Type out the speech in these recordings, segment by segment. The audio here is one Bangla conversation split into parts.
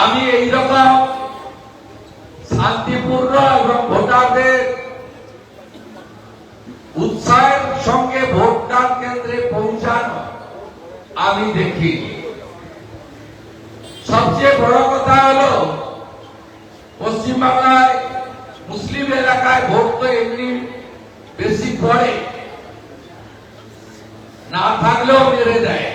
আমি এই রকম শান্তিপূর্ণ এবং ভোটারদের উৎসাহের সঙ্গে ভোটদান কেন্দ্রে পৌঁছানো আমি দেখি। সবচেয়ে বড় কথা হলো পশ্চিমবাংলায় মুসলিম এলাকায় ভোট তো এমনি বেশি পড়ে, না থাকলেও মেরে দেয়।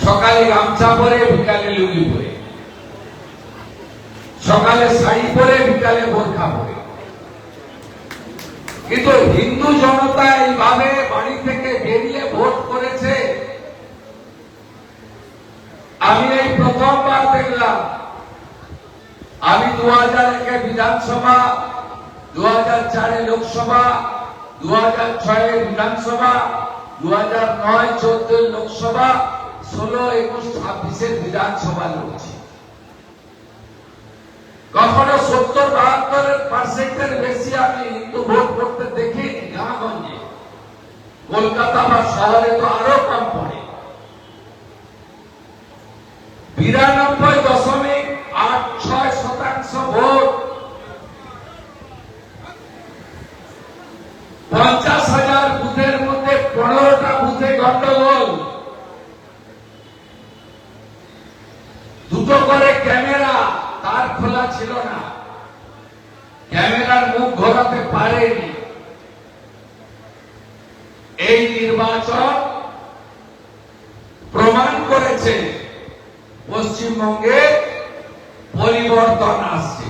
সকালে গামছা পরে বিকালে লুঙ্গি পরে, সকালে শাড়ি পরে বিকালে বোরখা পরে। কিন্তু হিন্দু জনতা এইভাবে বাড়ি থেকে বেরিয়ে ভোট করেছে আমি এই প্রথমবার দেখলাম। আমি 2001-এ বিধানসভা, 2004-এ লোকসভা, 2006-এ বিধানসভা, 2009-14 লোকসভা, 16, 21, 26-এর বিধানসভা লড়ছি। কখনো 70-72% বেশি আমি হিন্দু ভোট করতে দেখিনি গ্রামগঞ্জে। কলকাতা বা শহরে তো আরো কম পড়ে। 92.86% ভোট, 50,000 বুথের মধ্যে 15টা বুথে গন্ডগোল। দুটো করে ক্যামেরা, তার খোলা ছিল না, ক্যামেরার মুখ ঘোরাতে পারেনি। এই নির্বাচন প্রমাণ করেছে পশ্চিমবঙ্গে পরিবর্তন আসছে।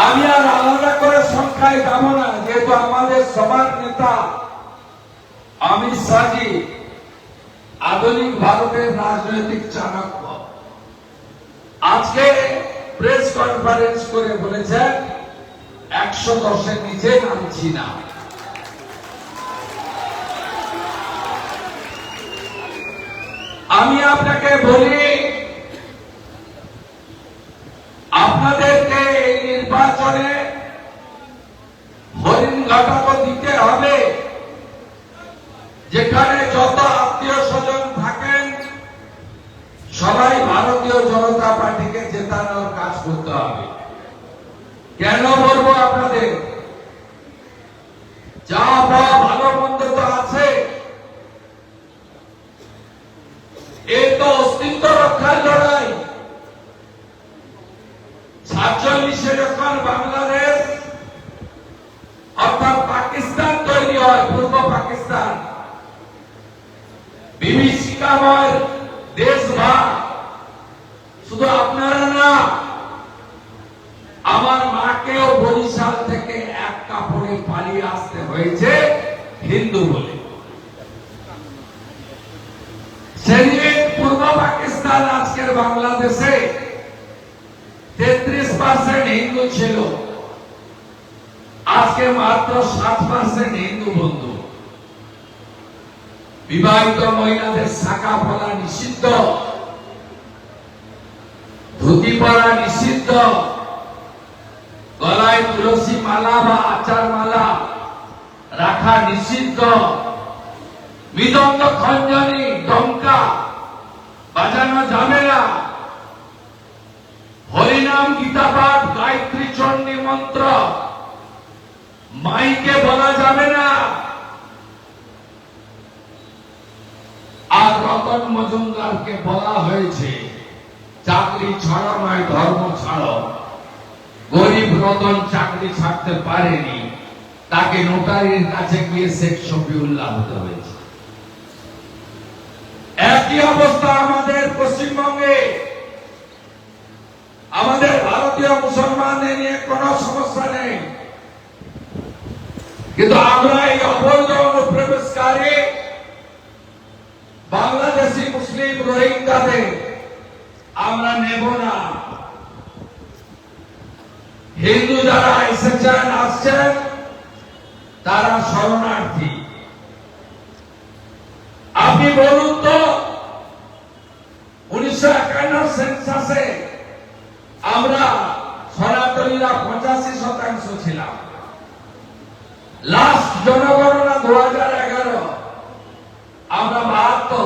আমি আর আলাদা করে সংখ্যায় যাব না, যেহেতু আমাদের সবার নেতা অমিত শাহজি আধুনিক ভারতের রাজনৈতিক চাণক্য। আজকে প্রেস কনফারেন্স করে বলেছেন 110-এর নিচে নামছি না। আমি আপনাকে বলি, আপনাদেরকে এই নির্বাচনে হরিণঘাটা তো দিতে হবে। যেখানে যত আত্মীয় স্বজন থাকেন সবাই ভারতীয় জনতা পার্টিকে জেতানোর কাজ করতে হবে। কেন বলবো আপনাদের, যা পাওয়া ভালো মন্দ তো আছে, এ তো অস্তিত্ব রক্ষার লড়াই। 47-এ যখন বাংলাদেশ অর্থাৎ পাকিস্তান তৈরি হয়, পূর্ব পাকিস্তান, বিভীষিকাময় দেশ ভাগ, শুধু আপনারা না, আমার মাকেও বরিশাল থেকে এক কাপড়ে পালিয়ে আসতে হয়েছে হিন্দু বলে। সেদিন পূর্ব পাকিস্তান, আজকের বাংলাদেশে 33% হিন্দু ছিল, আজকে মাত্র 7% হিন্দু বন্ধু। বিবাহিত মহিলাদের শাখা পরা নিষিদ্ধ, ধুতি পরা নিষিদ্ধ, গলায় তুলসী মালা বা আচার মালা রাখা নিষিদ্ধ, মৃদঙ্গ, খঞ্জনি, ডঙ্কা বাজানো যাবে না, হরিনাম, গীতাপাঠ, গায়ত্রী, চণ্ডী মন্ত্র মাইকে বলা যাবে না। আর রতন মজুমদারকে বলা হয়েছে চাকরি ছাড়ো নয় ধর্ম ছাড়ো। গরিব রতন চাকরি ছাড়তে পারেনি, তাকে নোটারির কাছে গিয়ে শেখ শফিউল্লাহ হতে হয়েছে। একই অবস্থা আমাদের পশ্চিমবঙ্গে। আমাদের ভারতীয় মুসলমানদের নিয়ে কোনো সমস্যা নেই, কিন্তু আমরা এই অবৈধ অনুপ্রবেশকারী বাংলাদেশি মুসলিম রোহিঙ্গাদের আমরা নেব না। হিন্দু যারা এসেছেন, আসছেন, তারা শরণার্থী। আপনি বলুন তো, 1951 সেন্সাসে আমরা সনাতনীরা 85% ছিলাম। লাস্ট জনগণনা 2011, আমরা 72।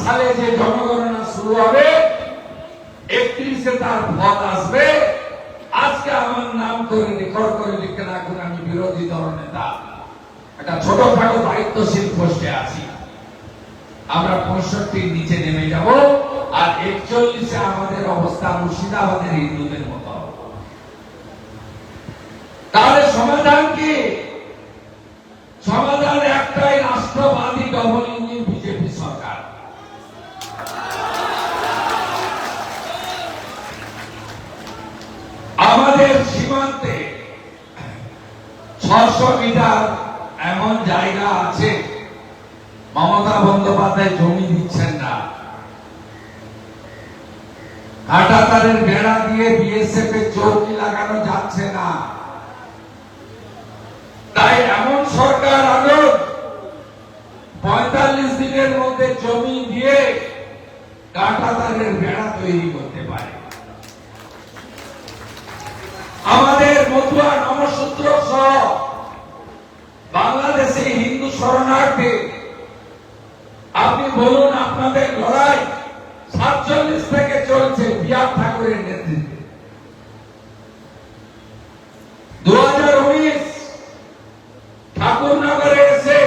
সালে যে জনগণনা শুরু হবে, 31-এ তার ফল আসবে। আজকে আমার নাম করে রেকর্ড করে লিখে রাখুন, আমি বিরোধী দল নেতা, একটা ছোটখাটো দায়িত্বশীল পোস্টে আছি। আমরা 65 নিচে নেমে যাব, আর 41-এ আমাদের অবস্থা মুর্শিদাবাদের হিন্দুদের মতো। তাহলে সমাধান কি? সমাধান একটাই, রাষ্ট্রবাদী ডবল ইঞ্জিন বিজেপি সরকার। আমাদের সীমান্তে 600 মিটার এমন জায়গা আছে, মমতা বন্দ্যোপাধ্যায় জমি দিচ্ছেন না। কাঁটাতারের বেড়া দিয়ে বিএসএফ এর চৌকি লাগানো যাচ্ছে না। তাই এমন সরকার আনুন 45 দিনের মধ্যে জমি দিয়ে কাঁটাতারের বেড়া তৈরি করতে পারে। আমাদের মতুয়া নমশূদ্র সহ বাংলাদেশে হিন্দু শরণার্থী, আপনি বলুন, আপনাদের লড়াই 47 থেকে চলছে বিআর ঠাকুরের নেতৃত্বে। 2019 ঠাকুরনগরে এসে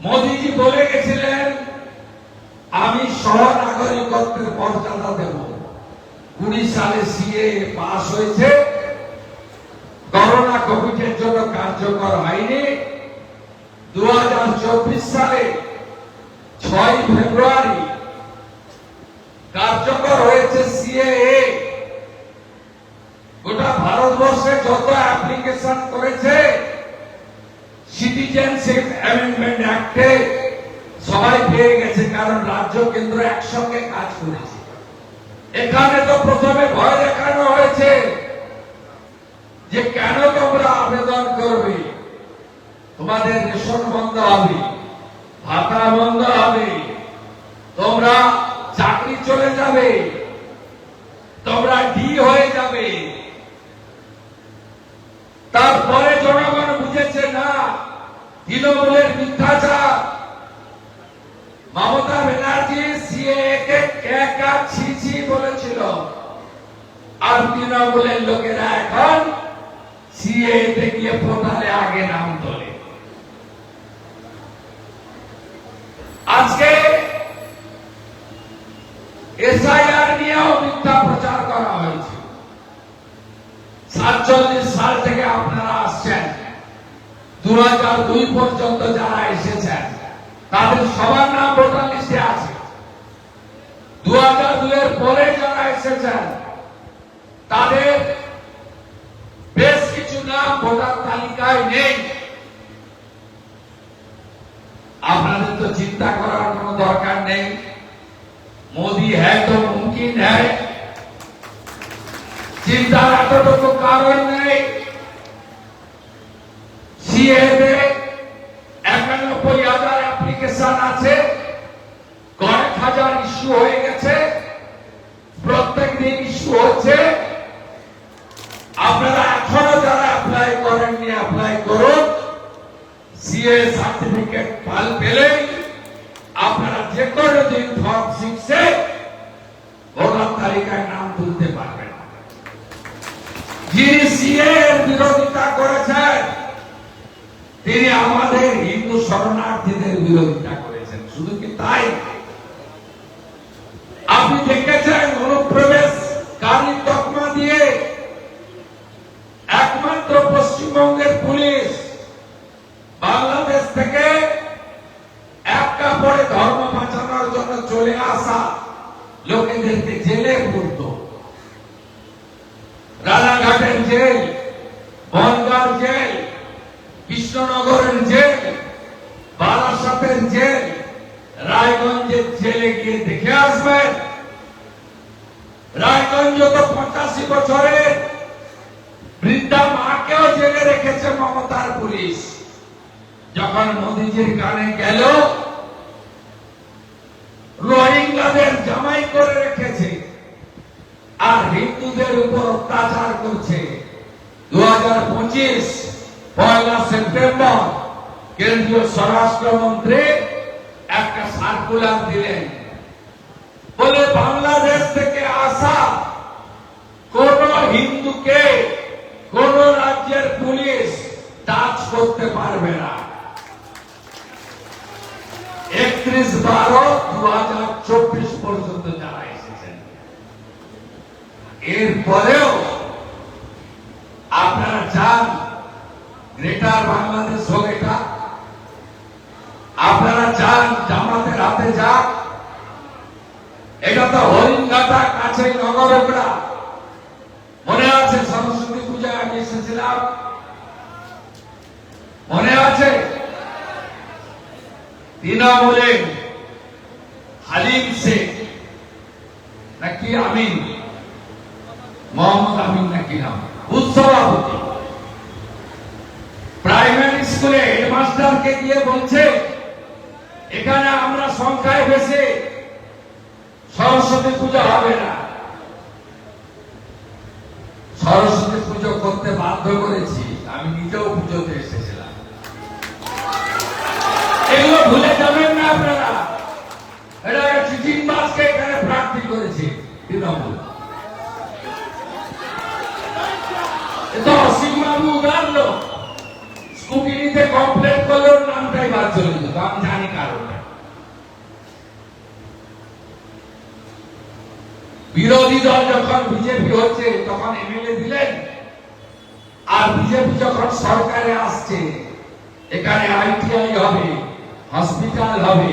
মোদীজি বলে গেছিলেন, আমি সহনাগরিকত্বের মর্যাদা দেব। 20 সালে সিএ পাস হয়েছে, করোনা কোভিডের জন্য কার্যকর হয়নি। 2024 সালে 6 ফেব্রুয়ারি কার্যকর হয়েছে সিএএ। গোটা ভারতবর্ষে যত অ্যাপ্লিকেশন করেছে সিটিজেনশিপ অ্যামেন্ডমেন্ট অ্যাক্টে সবাই পেয়ে গেছে, কারণ রাজ্য কেন্দ্র একসঙ্গে কাজ করেছে। এখানে তো প্রথমে ভয় দেখানো হয়েছে যে কেন তোমরা আবেদন করবে, তোমাদের রেশন বন্ধ হবে, ভাতা বন্ধ হবে, তোমরা চাকরি চলে যাবে, তোমরা ডি হয়ে যাবে। তারপরে জনগণ বুঝেছে না, তৃণমূলের মিথ্যাচার। মমতা ব্যানার্জি সিএএ কে ক্যা ছি ছি বলেছিল, আর তৃণমূলের লোকেরা এখন সিএএ তে গিয়ে পোর্টালে আগে নাম তোলে। আজকে এসআইআর নিয়েও মিথ্যা প্রচার করা হয়েছে। 47 সাল থেকে আপনারা আসছেন, 2002 পর্যন্ত যারা এসেছেন তাদের সবার নাম ভোটার লিস্টে আছে। 2002 এর পরে যারা এসেছেন তাদের বেশ কিছু নাম ভোটার তালিকায় নেই। আপনাদের তো চিন্তা করার কোনো দরকার নেই। मोदी है तो मुमकिन है, चिंता এতটুকু কারণ নেই। সিএতে 91,000 অ্যাপ্লিকেশন আছে, কয়েক হাজার ইস্যু হয়ে গেছে, প্রত্যেক দিন ইস্যু হচ্ছে। আপনারা এখনো যারা অ্যাপ্লাই করেননি অ্যাপ্লাই করুন। সিএ সার্টিফিকেট ফাইল পেলেই আপনারা যে কোনো দিন ফর্ম 6 ভোটার তালিকায় নাম তুলতে পারবেন। যিনি সিএ এর বিরোধিতা করেছেন তিনি আমাদের হিন্দু শরণার্থীদের বিরোধিতা করেছেন। শুধু কি তাই, আপনি দেখেছেন অনুপ্রবেশকারী তকমা দিয়ে একমাত্র পশ্চিমবঙ্গের পুলিশ বাংলাদেশ থেকে পরে ধর্ম বাঁচানোর জন্য চলে আসা লোকেদেরকে জেলে পড়ত। রানাঘাটের জেল, বনগাঁ জেল, কৃষ্ণনগরের জেল, বারাসাতের জেল, রায়গঞ্জের জেলে গিয়ে দেখে আসবেন। রায়গঞ্জ তো 85 বছরের বৃদ্ধা মাকেও জেলে রেখেছে মমতার পুলিশ। যখন মোদীজির কানে গেল রোহিঙ্গাদের জামাই করে রেখেছে আর হিন্দুদের উপর অত্যাচার করছে। 2025 1 সেপ্টেম্বর কেন্দ্রীয় স্বরাষ্ট্রমন্ত্রী একটা সার্কুলার সার্কুলার দিলেন, বলে বাংলাদেশ থেকে আসা কোন হিন্দুকে কোন রাজ্যের পুলিশ টাচ করতে পারবে না। 31/12/2024 পর্যন্ত যারা এসেছেন, এরপরেও আপনারা চান গ্রেটার বাংলাদেশ হোক, এটা আপনারা চান জামাতের হাতে যাক। এটা তো হরিণঘাটা কাছে নগরকড়া। মনে আছে সরস্বতী পূজায় আমি এসেছিলাম, মনে আছে? তৃণমূলে হালিম শেখ নাকি আমিন, মোহাম্মদ আমিন নাকি নাম, সভাপতি প্রাইমারি স্কুলে হেডমাস্টারকে গিয়ে বলছে, এখানে আমরা সংখ্যায় বেশি, সরস্বতী পূজা হবে না। সরস্বতী পুজো করতে বাধ্য করেছি, আমি নিজেও পুজোতে এসেছিলাম। এগুলো ভুলে যাবেন না আপনারা। এটা চিচিংবাজকে এখানে প্রার্থী করেছে তৃণমূল। এটা অসীম বাবু উদারলো, স্কুটিতে কমপ্লেন করলেও নামটাই বাদ চলে যেত, আমি জানি কারণটা। বিরোধী দল যখন বিজেপি হচ্ছে তখন এমএলএ দিলেন, আর বিজেপি যখন সরকারে আসছে এখানে আইটিআই হবে, হসপিটাল হবে,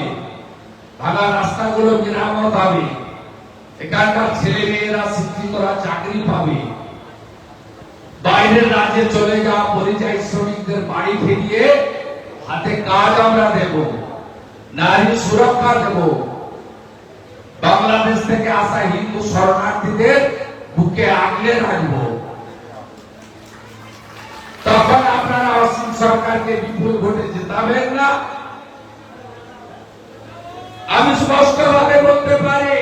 ভাঙা রাস্তাগুলো মেরামত হবে, এখানকার ছেলে মেয়েরা শিক্ষিতরা চাকরি পাবে, বাইরের রাজ্যে চলে যাওয়া পরিযায়ী শ্রমিকদের বাড়ি ফিরিয়ে হাতে কাজ আমরা দেব, নারী সুরক্ষা দেব, বাংলাদেশ থেকে আসা হিন্দু শরণার্থীদের বুকে আগলে রাখব। তখন আপনারা অসীম সরকারকে বিপুল ভোটে জেতাবেন না। আমি স্পষ্টভাবে বলতে পারি,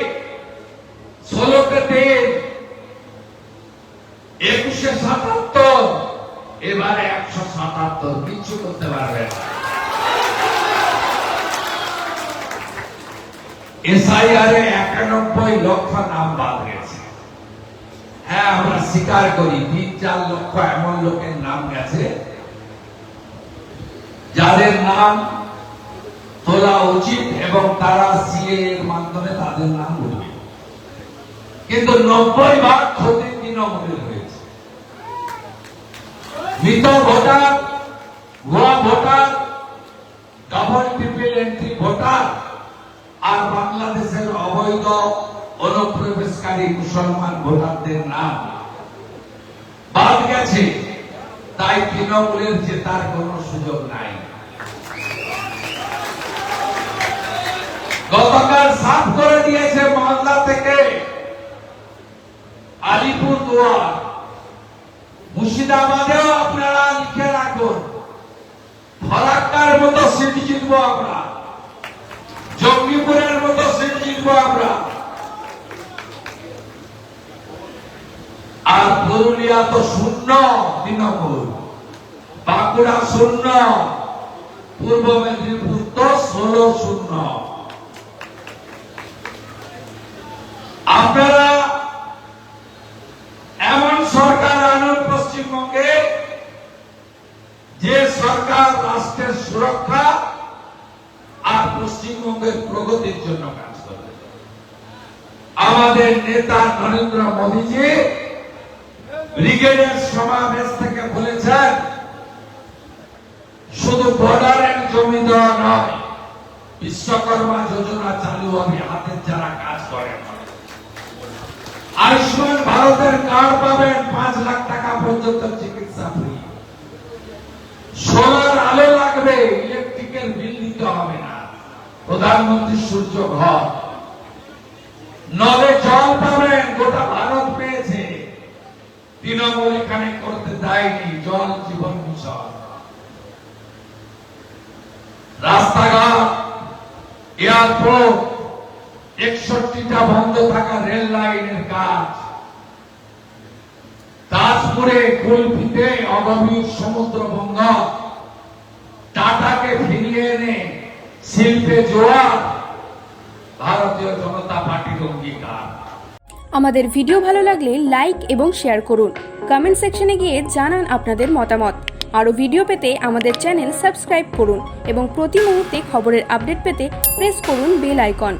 16তে 3, 21-এ 77, এবারে 177, কিচ্ছু করতে পারবে না। এসআইআরে 91 লক্ষ নাম বাদ গেছে। হ্যাঁ, আমরা স্বীকার করি 3-4 লক্ষ এমন লোকের নাম গেছে যাদের নাম তোলা উচিত এবং তারা সিএ এর মাধ্যমে তাদের নাম উঠবে, কিন্তু 90% ক্ষতি তৃণমূলের হয়েছে। মৃত ভোটার, ভুয়া voter, double triple entry voter আর বাংলাদেশের অবৈধ অনুপ্রবেশকারী মুসলমান ভোটারদের নাম বাদ গেছে, তাই তৃণমূলের জেতার কোন সুযোগ নাই। গতকাল সাফ করে দিয়েছে মালদা থেকে আলিপুরদুয়ার, মুর্শিদাবাদেও আপনারা লিখে রাখুন, ফারাক্কার মতো সিট জিতবো আমরা, জঙ্গিপুরের মতো সিট জিতবো আমরা। আর পুরুলিয়া তো শূন্য তৃণমূল, বাঁকুড়া শূন্য, পূর্ব মেদিনীপুর তো 16-0। আপনারা এমন সরকার আনুন পশ্চিমবঙ্গে যে সরকার রাষ্ট্রের সুরক্ষা আর পশ্চিমবঙ্গের প্রগতির জন্য কাজ করবে। আমাদের নেতা নরেন্দ্র মোদীজি ব্রিগেডের সমাবেশ থেকে বলেছেন, শুধু বর্ডারের জমি দেওয়া নয়, বিশ্বকর্মা যোজনা চালু হবে, হাতের যারা কাজ করে। আয়ুষ্মান ভারতের কার্ড পাবেন, 5 লাখ টাকা পর্যন্ত চিকিৎসা ফ্রি। সোলার আলো লাগবে, ইলেকট্রিকের বিল দিতে হবে না, প্রধানমন্ত্রী সূর্য ঘর। নদে জল পাবেন, গোটা ভারত পেয়েছে, তৃণমূল এখানে করতে দেয়নি। জল জীবন মিশন, রাস্তাঘাট, এয়ারপোর্ট, 61টা বন্ধ থাকা রেল লাইনের কাজ, তাজপুরে কুলপিতে অগভীর সমুদ্র বন্দর, টাটাকে ফিরিয়ে এনে শিল্পে জোয়ার, ভারতীয় জনতা পার্টির অঙ্গীকার। আমাদের ভিডিও ভালো লাগলে লাইক এবং শেয়ার করুন। কমেন্ট সেকশনে গিয়ে জানান আপনাদের মতামত। আরও ভিডিও পেতে আমাদের চ্যানেল সাবস্ক্রাইব করুন এবং প্রতি মুহূর্তে খবরের আপডেট পেতে প্রেস করুন বেল আইকন।